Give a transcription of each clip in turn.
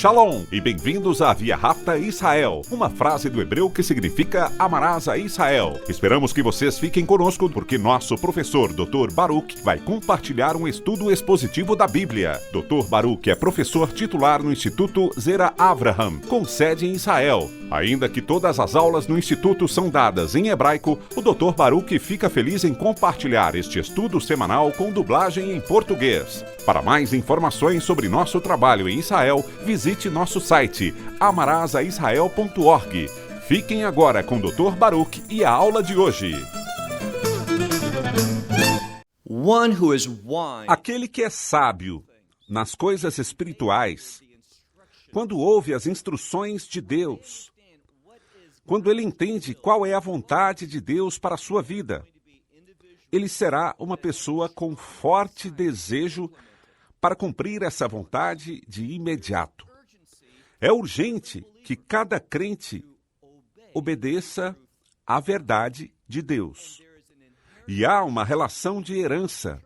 Shalom e bem-vindos a Via Rapta Israel, uma frase do hebreu que significa amarás a Israel. Esperamos que vocês fiquem conosco porque nosso professor Dr. Baruch vai compartilhar um estudo expositivo da Bíblia. Dr. Baruch é professor titular no Instituto Zera Avraham, com sede em Israel. Ainda que todas as aulas no Instituto são dadas em hebraico, o Dr. Baruch fica feliz em compartilhar este estudo semanal com dublagem em português. Para mais informações sobre nosso trabalho em Israel, visite nosso site amarasaisrael.org. Fiquem agora com o Dr. Baruch e a aula de hoje. Aquele que é sábio nas coisas espirituais, quando ouve as instruções de Deus, quando ele entende qual é a vontade de Deus para a sua vida, ele será uma pessoa com forte desejo para cumprir essa vontade de imediato. É urgente que cada crente obedeça à verdade de Deus. E há uma relação de herança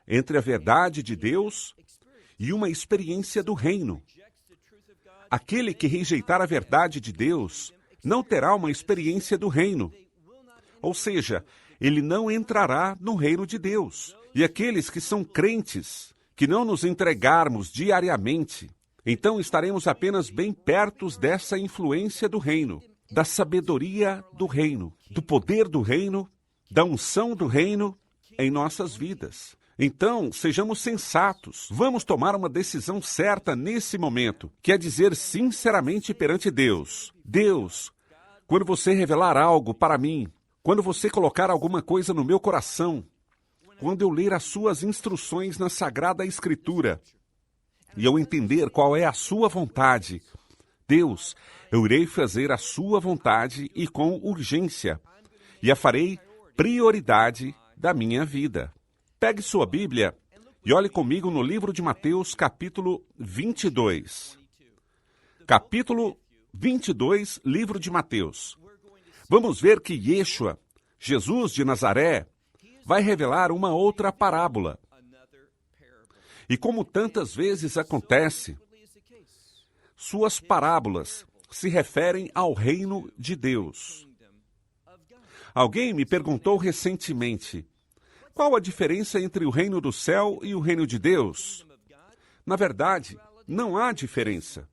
entre a verdade de Deus e uma experiência do reino. Aquele que rejeitar a verdade de Deus não terá uma experiência do reino. Ou seja, ele não entrará no reino de Deus. E aqueles que são crentes, que não nos entregarmos diariamente, então estaremos apenas bem perto dessa influência do reino, da sabedoria do reino, do poder do reino, da unção do reino em nossas vidas. Então, sejamos sensatos. Vamos tomar uma decisão certa nesse momento, que é dizer sinceramente perante Deus: Deus, quando você revelar algo para mim, quando você colocar alguma coisa no meu coração, quando eu ler as suas instruções na Sagrada Escritura e eu entender qual é a sua vontade, Deus, eu irei fazer a sua vontade e com urgência, e a farei prioridade da minha vida. Pegue sua Bíblia e olhe comigo no livro de Mateus, capítulo 22. Capítulo 22, livro de Mateus. Vamos ver que Yeshua, Jesus de Nazaré, vai revelar uma outra parábola. E como tantas vezes acontece, suas parábolas se referem ao reino de Deus. Alguém me perguntou recentemente: qual a diferença entre o reino do céu e o reino de Deus? Na verdade, não há diferença.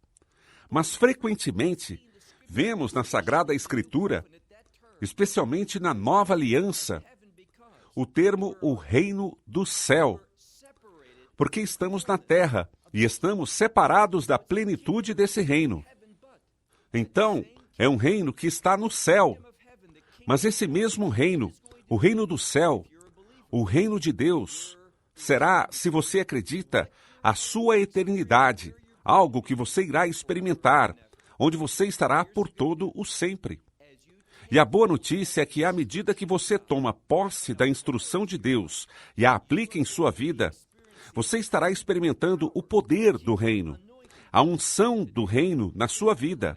Mas frequentemente vemos na Sagrada Escritura, especialmente na Nova Aliança, o termo o reino do céu, porque estamos na terra e estamos separados da plenitude desse reino. Então, é um reino que está no céu, mas esse mesmo reino, o reino do céu, o reino de Deus, será, se você acredita, a sua eternidade, algo que você irá experimentar, onde você estará por todo o sempre. E a boa notícia é que à medida que você toma posse da instrução de Deus e a aplica em sua vida, você estará experimentando o poder do reino, a unção do reino na sua vida.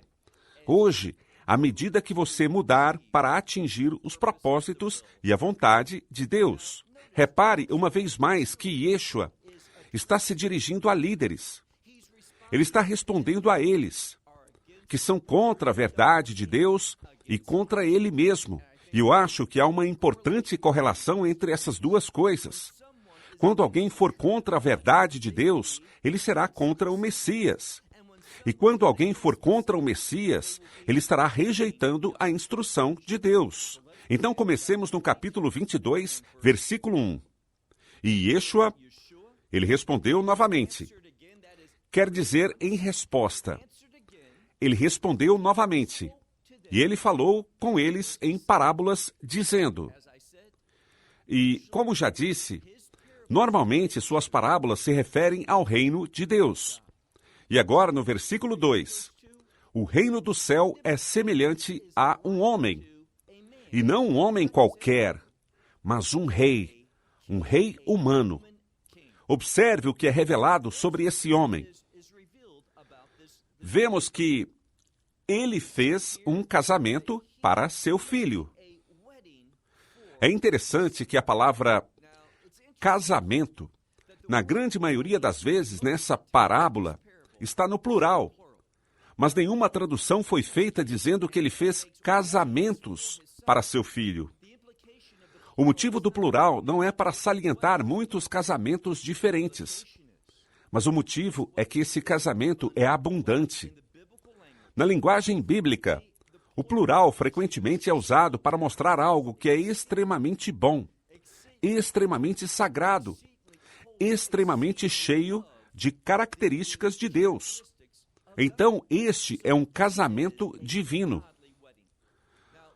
Hoje, à medida que você mudar para atingir os propósitos e a vontade de Deus. Repare uma vez mais que Yeshua está se dirigindo a líderes. Ele está respondendo a eles, que são contra a verdade de Deus e contra ele mesmo. E eu acho que há uma importante correlação entre essas duas coisas. Quando alguém for contra a verdade de Deus, ele será contra o Messias. E quando alguém for contra o Messias, ele estará rejeitando a instrução de Deus. Então comecemos no capítulo 22, versículo 1. E Yeshua, ele respondeu novamente. Quer dizer, em resposta. Ele respondeu novamente. E ele falou com eles em parábolas, dizendo... E, como já disse, normalmente suas parábolas se referem ao reino de Deus. E agora, no versículo 2, o reino do céu é semelhante a um homem, e não um homem qualquer, mas um rei humano. Observe o que é revelado sobre esse homem. Vemos que ele fez um casamento para seu filho. É interessante que a palavra casamento, na grande maioria das vezes, nessa parábola, está no plural, Mas nenhuma tradução foi feita dizendo que ele fez casamentos para seu filho. O motivo do plural não é para salientar muitos casamentos diferentes, mas o motivo é que esse casamento é abundante. Na linguagem bíblica, o plural frequentemente é usado para mostrar algo que é extremamente bom, extremamente sagrado, extremamente cheio de características de Deus. Então, este é um casamento divino.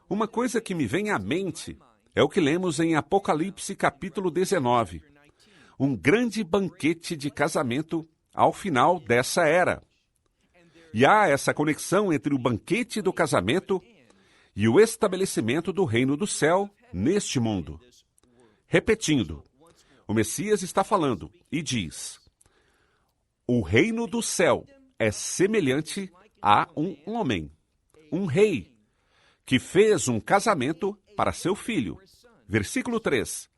Uma coisa que me vem à mente é o que lemos em Apocalipse capítulo 19. Um grande banquete de casamento ao final dessa era. E há essa conexão entre o banquete do casamento e o estabelecimento do reino do céu neste mundo. Repetindo, o Messias está falando e diz: o reino do céu é semelhante a um homem, um rei, que fez um casamento para seu filho. Versículo 3.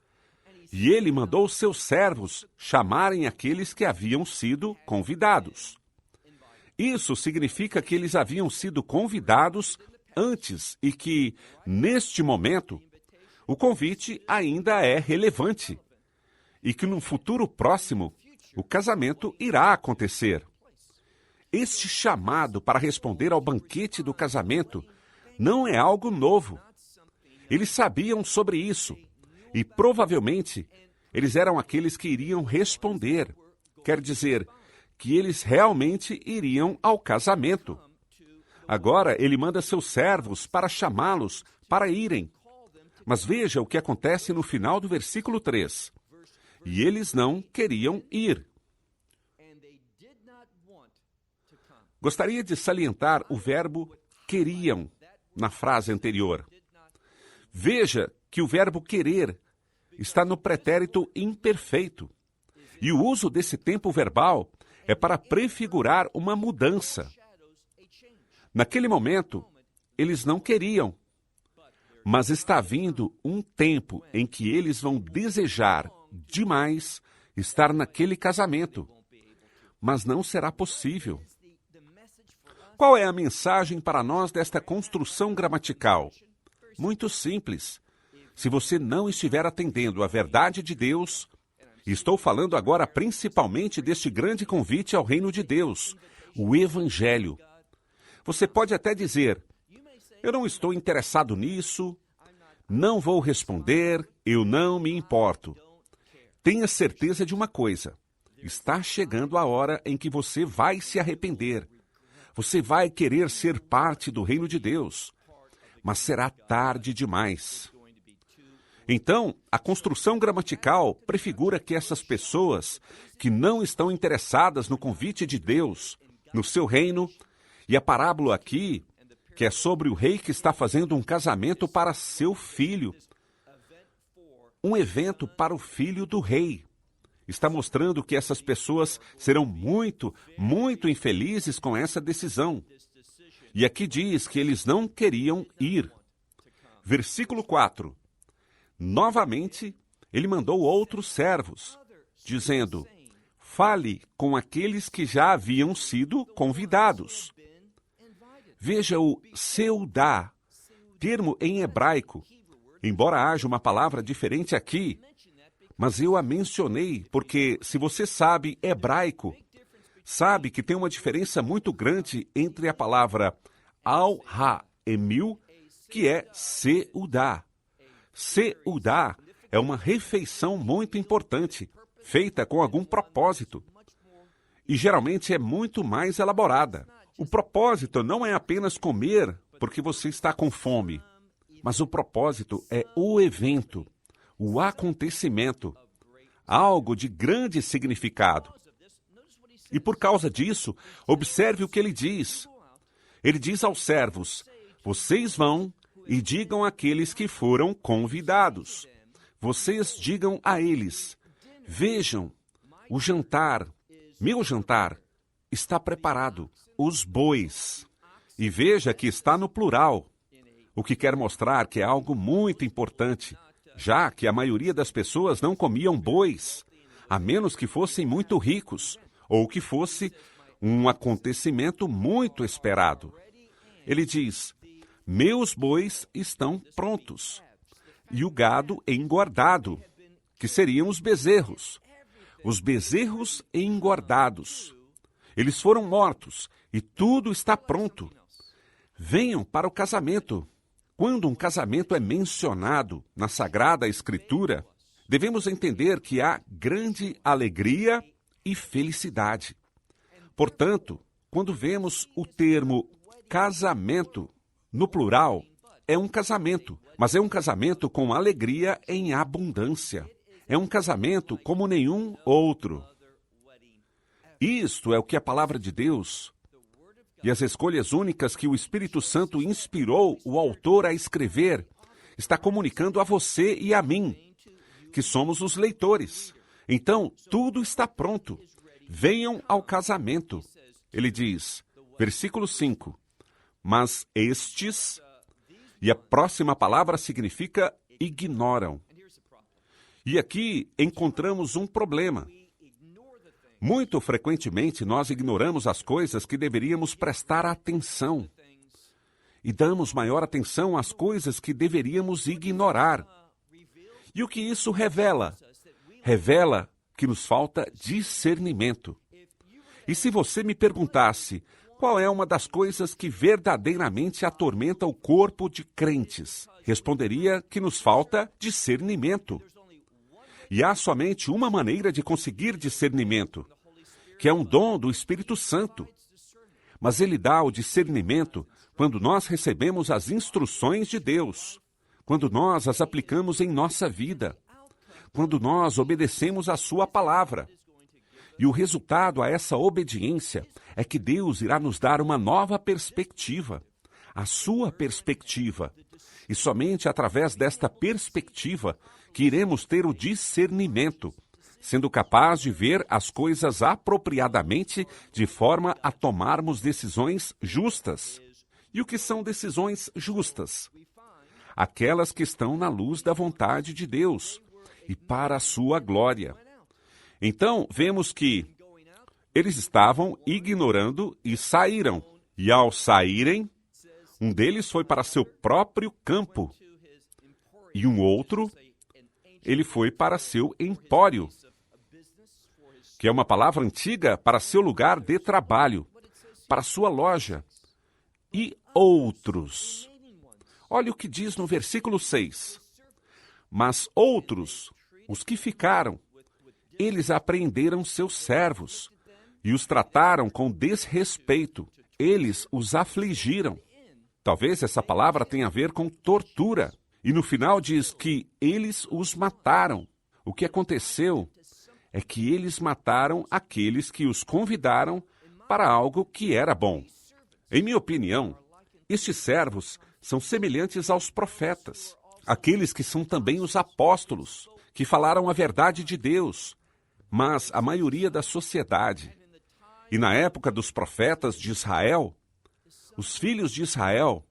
E ele mandou seus servos chamarem aqueles que haviam sido convidados. Isso significa que eles haviam sido convidados antes e que, neste momento, o convite ainda é relevante e que no futuro próximo, o casamento irá acontecer. Este chamado para responder ao banquete do casamento não é algo novo. Eles sabiam sobre isso e, provavelmente, eles eram aqueles que iriam responder. Quer dizer, que eles realmente iriam ao casamento. Agora, ele manda seus servos para chamá-los para irem. Mas veja o que acontece no final do versículo 3. E eles não queriam ir. Gostaria de salientar o verbo queriam na frase anterior. Veja que o verbo querer está no pretérito imperfeito. E o uso desse tempo verbal é para prefigurar uma mudança. Naquele momento, eles não queriam, mas está vindo um tempo em que eles vão desejar demais estar naquele casamento, mas não será possível. Qual é a mensagem para nós desta construção gramatical? Muito simples. Se você não estiver atendendo à verdade de Deus, estou falando agora principalmente deste grande convite ao reino de Deus, o Evangelho. Você pode até dizer: eu não estou interessado nisso, não vou responder, eu não me importo. Tenha certeza de uma coisa: está chegando a hora em que você vai se arrepender. Você vai querer ser parte do reino de Deus, mas será tarde demais. Então, a construção gramatical prefigura que essas pessoas que não estão interessadas no convite de Deus, no seu reino, e a parábola aqui, que é sobre o rei que está fazendo um casamento para seu filho, um evento para o filho do rei, está mostrando que essas pessoas serão muito, muito infelizes com essa decisão. E aqui diz que eles não queriam ir. Versículo 4. Novamente, ele mandou outros servos, dizendo: fale com aqueles que já haviam sido convidados. Veja o seudá, termo em hebraico. Embora haja uma palavra diferente aqui, mas eu a mencionei porque, se você sabe hebraico, sabe que tem uma diferença muito grande entre a palavra al-ha-emil, que é seudá. Seudá é uma refeição muito importante, feita com algum propósito. E geralmente é muito mais elaborada. O propósito não é apenas comer porque você está com fome, mas o propósito é o evento, o acontecimento, algo de grande significado. E por causa disso, observe o que ele diz. Ele diz aos servos: vocês vão e digam àqueles que foram convidados. Vocês digam a eles: vejam, o jantar, meu jantar, está preparado, os bois. E veja que está no plural, o que quer mostrar que é algo muito importante, já que a maioria das pessoas não comiam bois, a menos que fossem muito ricos, ou que fosse um acontecimento muito esperado. Ele diz: meus bois estão prontos, e o gado engordado, que seriam os bezerros. Os bezerros engordados. Eles foram mortos, e tudo está pronto. Venham para o casamento. Quando um casamento é mencionado na Sagrada Escritura, devemos entender que há grande alegria e felicidade. Portanto, quando vemos o termo casamento no plural, é um casamento, mas é um casamento com alegria em abundância. É um casamento como nenhum outro. Isto é o que a palavra de Deus e as escolhas únicas que o Espírito Santo inspirou o autor a escrever está comunicando a você e a mim, que somos os leitores. Então, tudo está pronto. Venham ao casamento. Ele diz, versículo 5, mas estes, e a próxima palavra significa ignoram. E aqui encontramos um problema. Muito frequentemente nós ignoramos as coisas que deveríamos prestar atenção. E damos maior atenção às coisas que deveríamos ignorar. E o que isso revela? Revela que nos falta discernimento. E se você me perguntasse qual é uma das coisas que verdadeiramente atormenta o corpo de crentes, responderia que nos falta discernimento. E há somente uma maneira de conseguir discernimento, que é um dom do Espírito Santo. Mas ele dá o discernimento quando nós recebemos as instruções de Deus, quando nós as aplicamos em nossa vida, quando nós obedecemos a sua palavra. E o resultado a essa obediência é que Deus irá nos dar uma nova perspectiva, a sua perspectiva. E somente através desta perspectiva que iremos ter o discernimento, sendo capaz de ver as coisas apropriadamente de forma a tomarmos decisões justas. E o que são decisões justas? Aquelas que estão na luz da vontade de Deus e para a sua glória. Então, vemos que eles estavam ignorando e saíram. E ao saírem, um deles foi para seu próprio campo e um outro, ele foi para seu empório, que é uma palavra antiga para seu lugar de trabalho, para sua loja. E outros. Olha o que diz no versículo 6. Mas outros, os que ficaram, eles apreenderam seus servos e os trataram com desrespeito. Eles os afligiram. Talvez essa palavra tenha a ver com tortura. E no final diz que eles os mataram. O que aconteceu é que eles mataram aqueles que os convidaram para algo que era bom. Em minha opinião, estes servos são semelhantes aos profetas, aqueles que são também os apóstolos, que falaram a verdade de Deus, mas a maioria da sociedade. E na época dos profetas de Israel, os filhos de Israel,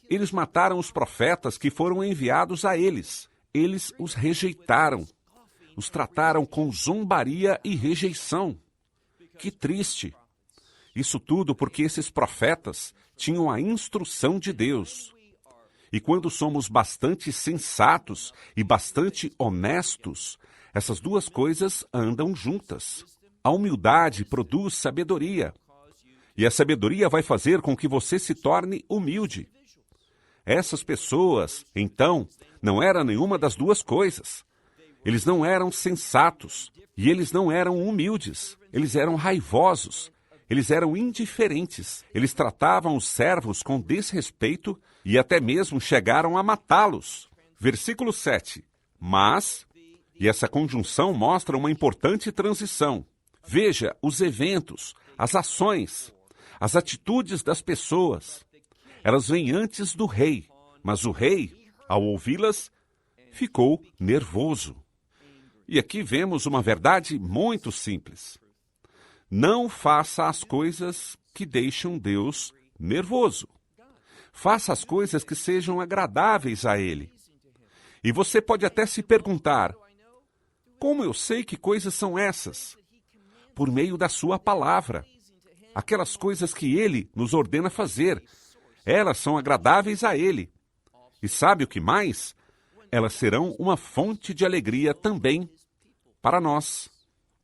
eles mataram os profetas que foram enviados a eles. Eles os rejeitaram, os trataram com zombaria e rejeição. Que triste! Isso tudo porque esses profetas tinham a instrução de Deus. E quando somos bastante sensatos e bastante honestos, essas duas coisas andam juntas. A humildade produz sabedoria. E a sabedoria vai fazer com que você se torne humilde. Essas pessoas, então, não eram nenhuma das duas coisas. Eles não eram sensatos e eles não eram humildes. Eles eram raivosos. Eles eram indiferentes. Eles tratavam os servos com desrespeito e até mesmo chegaram a matá-los. Versículo 7. Mas, e essa conjunção mostra uma importante transição. Veja os eventos, as ações, as atitudes das pessoas. Elas vêm antes do rei, mas o rei, ao ouvi-las, ficou nervoso. E aqui vemos uma verdade muito simples. Não faça as coisas que deixam Deus nervoso. Faça as coisas que sejam agradáveis a Ele. E você pode até se perguntar, como eu sei que coisas são essas? Por meio da sua palavra. aquelas coisas que Ele nos ordena fazer. Elas são agradáveis a Ele. E sabe o que mais? Elas serão uma fonte de alegria também para nós.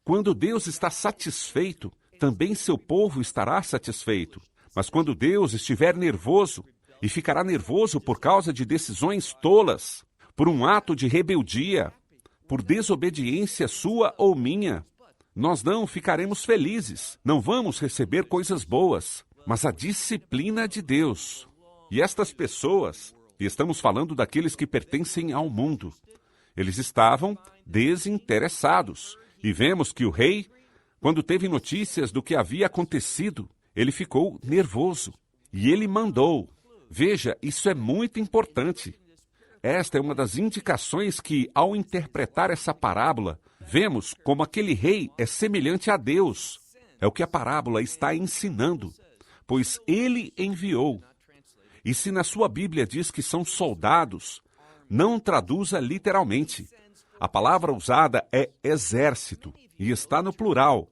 Quando Deus está satisfeito, também seu povo estará satisfeito. Mas quando Deus estiver nervoso, e ficará nervoso por causa de decisões tolas, por um ato de rebeldia, por desobediência sua ou minha, nós não ficaremos felizes, não vamos receber coisas boas, mas a disciplina de Deus. E estas pessoas, e estamos falando daqueles que pertencem ao mundo, eles estavam desinteressados. E vemos que o rei, quando teve notícias do que havia acontecido, ele ficou nervoso. E ele mandou. Veja, isso é muito importante. Esta é uma das indicações que, ao interpretar essa parábola, vemos como aquele rei é semelhante a Deus. É o que a parábola está ensinando, pois ele enviou. E se na sua Bíblia diz que são soldados, não traduza literalmente. A palavra usada é exército, e está no plural.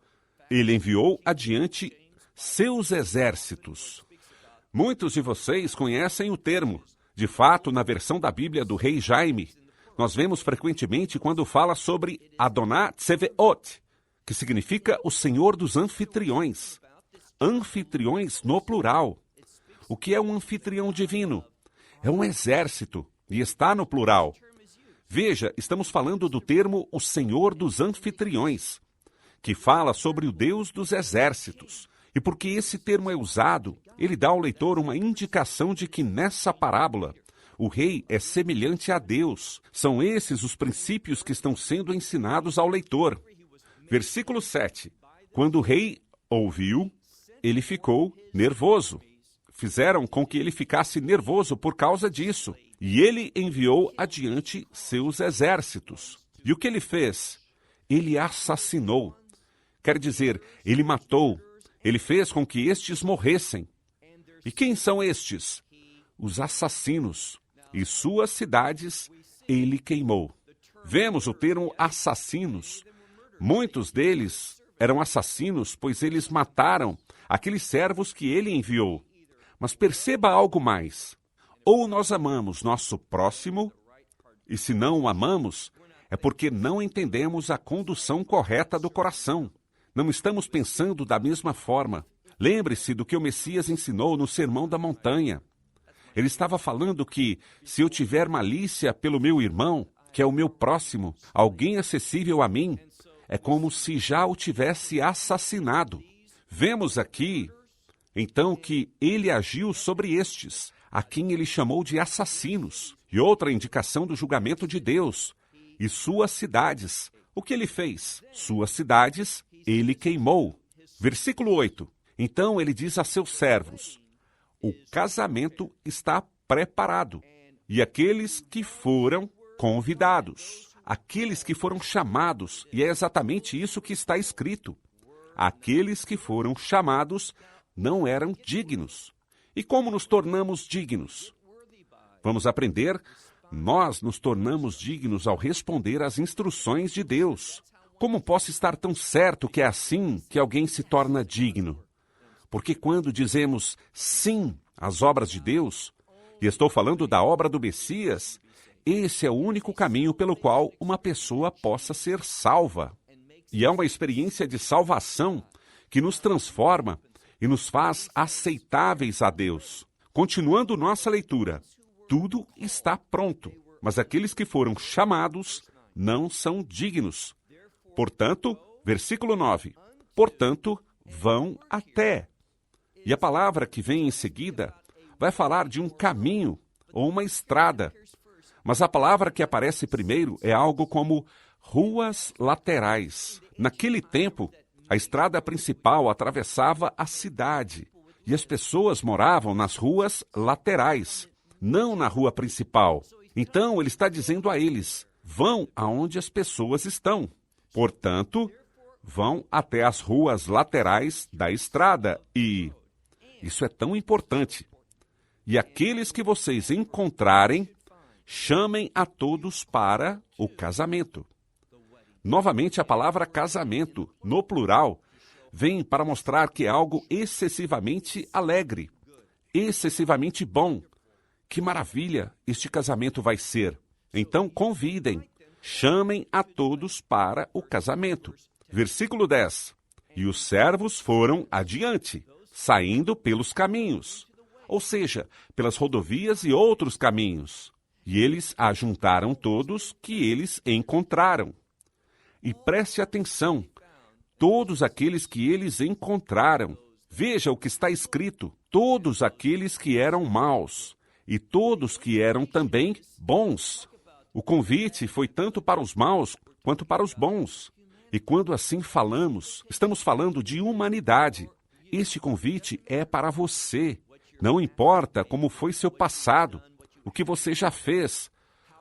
Ele enviou adiante seus exércitos. Muitos de vocês conhecem o termo. De fato, na versão da Bíblia do rei Jaime, nós vemos frequentemente quando fala sobre Adonai Tseveot, que significa o Senhor dos anfitriões. Anfitriões no plural. O que é um anfitrião divino? É um exército, e está no plural. Veja, estamos falando do termo o Senhor dos anfitriões, que fala sobre o Deus dos exércitos. E porque esse termo é usado, ele dá ao leitor uma indicação de que nessa parábola, o rei é semelhante a Deus. São esses os princípios que estão sendo ensinados ao leitor. Versículo 7. Quando o rei ouviu, ele ficou nervoso. Fizeram com que ele ficasse nervoso por causa disso. E ele enviou adiante seus exércitos. E o que ele fez? Ele assassinou. Quer dizer, ele matou. Ele fez com que estes morressem. E quem são estes? Os assassinos. E suas cidades ele queimou. Vemos o termo assassinos. Muitos deles eram assassinos, pois eles mataram aqueles servos que ele enviou. Mas perceba algo mais. Ou nós amamos nosso próximo, e se não o amamos, é porque não entendemos a condução correta do coração. Não estamos pensando da mesma forma. Lembre-se do que o Messias ensinou no Sermão da Montanha. Ele estava falando que, se eu tiver malícia pelo meu irmão, que é o meu próximo, alguém acessível a mim, é como se já o tivesse assassinado. Vemos aqui, então, que ele agiu sobre estes, a quem ele chamou de assassinos. E outra indicação do julgamento de Deus. E suas cidades. O que ele fez? Suas cidades ele queimou. Versículo 8. Então ele diz a seus servos: o casamento está preparado, e aqueles que foram convidados, aqueles que foram chamados, e é exatamente isso que está escrito. Aqueles que foram chamados não eram dignos. E como nos tornamos dignos? Vamos aprender. Nós nos tornamos dignos ao responder às instruções de Deus. Como posso estar tão certo que é assim que alguém se torna digno? Porque quando dizemos sim às obras de Deus, e estou falando da obra do Messias, esse é o único caminho pelo qual uma pessoa possa ser salva. E é uma experiência de salvação que nos transforma e nos faz aceitáveis a Deus. Continuando nossa leitura, tudo está pronto, mas aqueles que foram chamados não são dignos. Portanto, versículo 9, portanto, vão até. E a palavra que vem em seguida vai falar de um caminho ou uma estrada. Mas a palavra que aparece primeiro é algo como ruas laterais. Naquele tempo, a estrada principal atravessava a cidade e as pessoas moravam nas ruas laterais, não na rua principal. Então, ele está dizendo a eles, vão aonde as pessoas estão. Portanto, vão até as ruas laterais da estrada e... Isso é tão importante. E aqueles que vocês encontrarem, chamem a todos para o casamento. Novamente, a palavra casamento, no plural, vem para mostrar que é algo excessivamente alegre, excessivamente bom. Que maravilha este casamento vai ser. Então convidem, chamem a todos para o casamento. Versículo 10. E os servos foram adiante, saindo pelos caminhos, ou seja, pelas rodovias e outros caminhos. E eles ajuntaram todos que eles encontraram. E preste atenção, todos aqueles que eles encontraram. Veja o que está escrito, todos aqueles que eram maus, e todos que eram também bons. O convite foi tanto para os maus quanto para os bons. E quando assim falamos, estamos falando de humanidade. Este convite é para você. Não importa como foi seu passado, o que você já fez,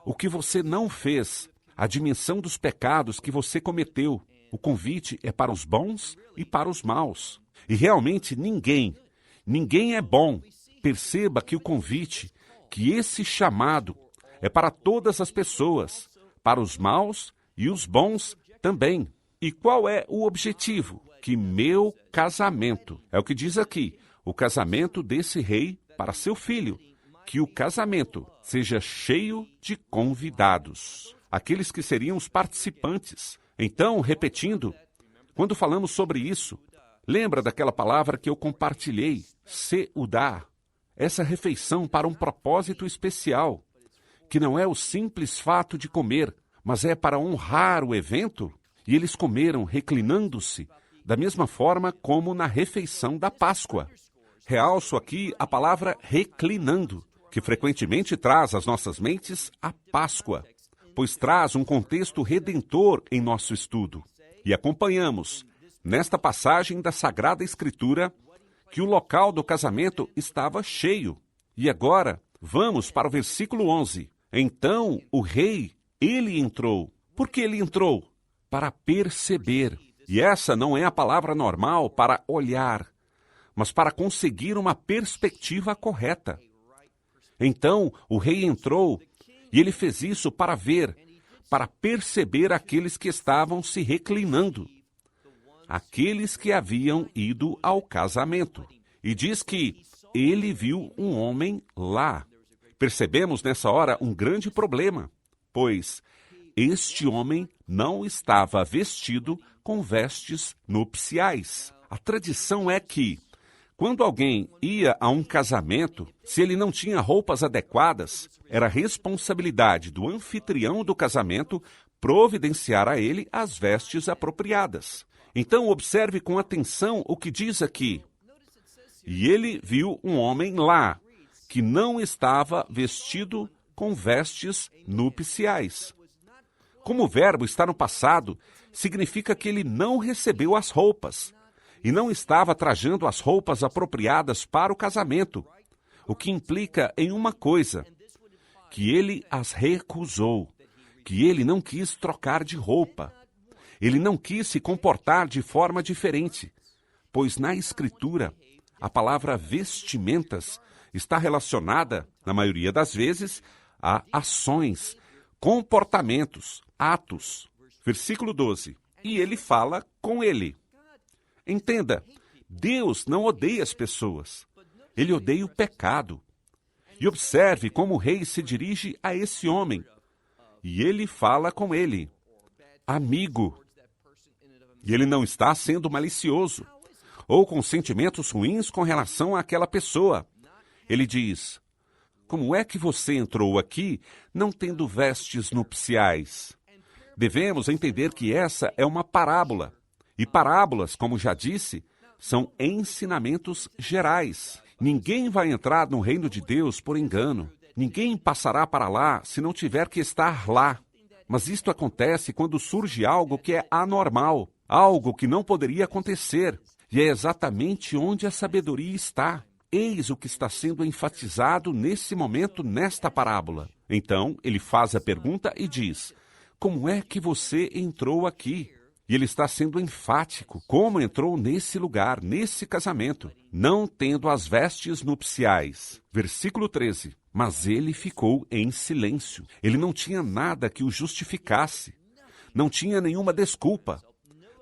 o que você não fez, a dimensão dos pecados que você cometeu. O convite é para os bons e para os maus. E realmente ninguém é bom. Perceba que o convite, que esse chamado é para todas as pessoas, para os maus e os bons também. E qual é o objetivo? Que meu casamento, é o que diz aqui, o casamento desse rei para seu filho, que o casamento seja cheio de convidados, aqueles que seriam os participantes. Então, repetindo, quando falamos sobre isso, lembra daquela palavra que eu compartilhei, seudá, essa refeição para um propósito especial, que não é o simples fato de comer, mas é para honrar o evento. E eles comeram reclinando-se, da mesma forma como na refeição da Páscoa. Realço aqui a palavra reclinando, que frequentemente traz às nossas mentes a Páscoa, pois traz um contexto redentor em nosso estudo. E acompanhamos, nesta passagem da Sagrada Escritura, que o local do casamento estava cheio. E agora, vamos para o versículo 11. Então, o rei, ele entrou. Por que ele entrou? Para perceber. E essa não é a palavra normal para olhar, mas para conseguir uma perspectiva correta. Então, o rei entrou, e ele fez isso para ver, para perceber aqueles que estavam se reclinando, aqueles que haviam ido ao casamento. E diz que ele viu um homem lá. Percebemos nessa hora um grande problema, pois este homem não estava vestido com vestes nupciais. A tradição é que, quando alguém ia a um casamento, se ele não tinha roupas adequadas, era responsabilidade do anfitrião do casamento providenciar a ele as vestes apropriadas. Então, observe com atenção o que diz aqui. E ele viu um homem lá, que não estava vestido com vestes nupciais. Como o verbo está no passado, significa que ele não recebeu as roupas e não estava trajando as roupas apropriadas para o casamento, o que implica em uma coisa, que ele as recusou, que ele não quis trocar de roupa. Ele não quis se comportar de forma diferente, pois na Escritura, a palavra vestimentas está relacionada, na maioria das vezes, a ações, comportamentos, atos. Versículo 12. E ele fala com ele. Entenda, Deus não odeia as pessoas. Ele odeia o pecado. E observe como o rei se dirige a esse homem. E ele fala com ele. Amigo. E ele não está sendo malicioso ou com sentimentos ruins com relação àquela pessoa. Ele diz, como é que você entrou aqui não tendo vestes nupciais? Devemos entender que essa é uma parábola. E parábolas, como já disse, são ensinamentos gerais. Ninguém vai entrar no reino de Deus por engano. Ninguém passará para lá se não tiver que estar lá. Mas isto acontece quando surge algo que é anormal, algo que não poderia acontecer. E é exatamente onde a sabedoria está. Eis o que está sendo enfatizado nesse momento, nesta parábola. Então, ele faz a pergunta e diz, como é que você entrou aqui? E ele está sendo enfático. Como entrou nesse lugar, nesse casamento, não tendo as vestes nupciais? Versículo 13. Mas ele ficou em silêncio. Ele não tinha nada que o justificasse. Não tinha nenhuma desculpa.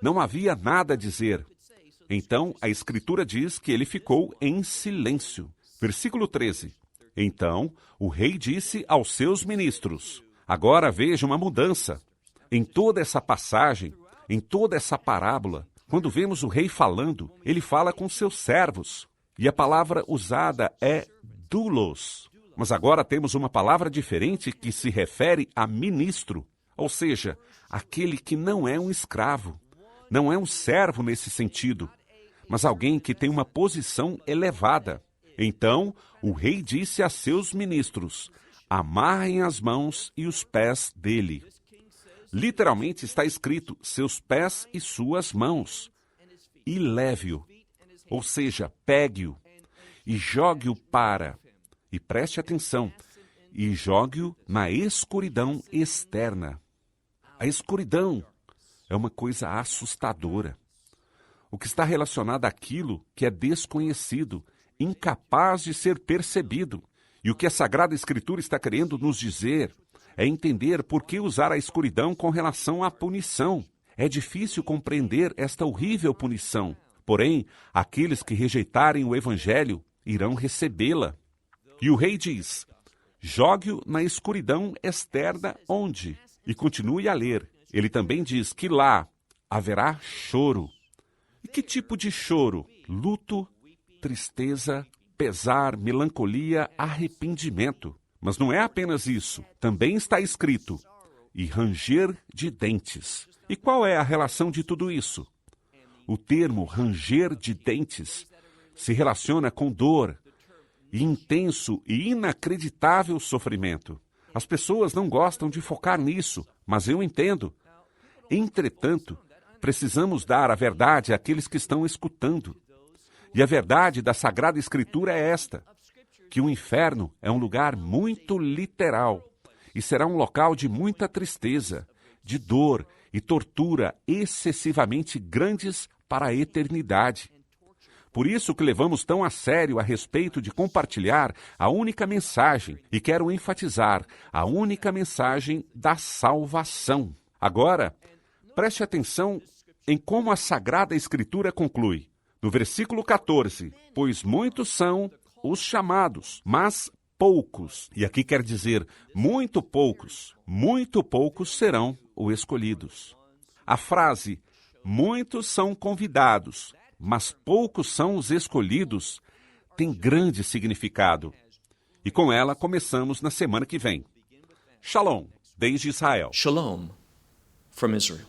Não havia nada a dizer. Então, a Escritura diz que ele ficou em silêncio. Versículo 13. Então, o rei disse aos seus ministros: agora veja uma mudança. Em toda essa passagem, em toda essa parábola, quando vemos o rei falando, ele fala com seus servos. E a palavra usada é doulos. Mas agora temos uma palavra diferente que se refere a ministro, ou seja, aquele que não é um escravo, não é um servo nesse sentido, mas alguém que tem uma posição elevada. Então, o rei disse a seus ministros: amarrem as mãos e os pés dele. Literalmente está escrito seus pés e suas mãos. E leve-o, ou seja, pegue-o e jogue-o para, e preste atenção, e jogue-o na escuridão externa. A escuridão é uma coisa assustadora. O que está relacionado àquilo que é desconhecido, incapaz de ser percebido. E o que a Sagrada Escritura está querendo nos dizer é entender por que usar a escuridão com relação à punição. É difícil compreender esta horrível punição. Porém, aqueles que rejeitarem o Evangelho irão recebê-la. E o rei diz: jogue-o na escuridão externa onde? E continue a ler. Ele também diz que lá haverá choro. E que tipo de choro? Luto, tristeza, pesar, melancolia, arrependimento. Mas não é apenas isso. Também está escrito: e ranger de dentes. E qual é a relação de tudo isso? O termo ranger de dentes se relaciona com dor e intenso e inacreditável sofrimento. As pessoas não gostam de focar nisso, mas eu entendo. Entretanto, precisamos dar a verdade àqueles que estão escutando. E a verdade da Sagrada Escritura é esta: que o inferno é um lugar muito literal e será um local de muita tristeza, de dor e tortura excessivamente grandes para a eternidade. Por isso que levamos tão a sério a respeito de compartilhar a única mensagem, e quero enfatizar, a única mensagem da salvação. Agora, preste atenção em como a Sagrada Escritura conclui. No versículo 14, pois muitos são os chamados, mas poucos. E aqui quer dizer muito poucos serão os escolhidos. A frase, muitos são convidados, mas poucos são os escolhidos, tem grande significado. E com ela começamos na semana que vem. Shalom, desde Israel. Shalom from Israel.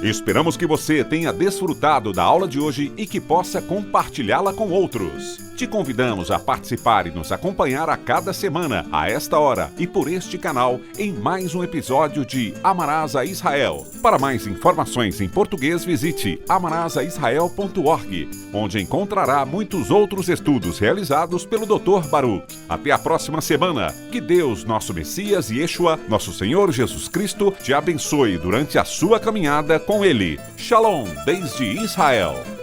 Esperamos que você tenha desfrutado da aula de hoje e que possa compartilhá-la com outros. Te convidamos a participar e nos acompanhar a cada semana, a esta hora e por este canal, em mais um episódio de Amarás a Israel. Para mais informações em português, visite amarasaisrael.org, onde encontrará muitos outros estudos realizados pelo Dr. Baruch. Até a próxima semana. Que Deus, nosso Messias e Yeshua, nosso Senhor Jesus Cristo, te abençoe durante a sua caminhada com Ele. Shalom, desde Israel.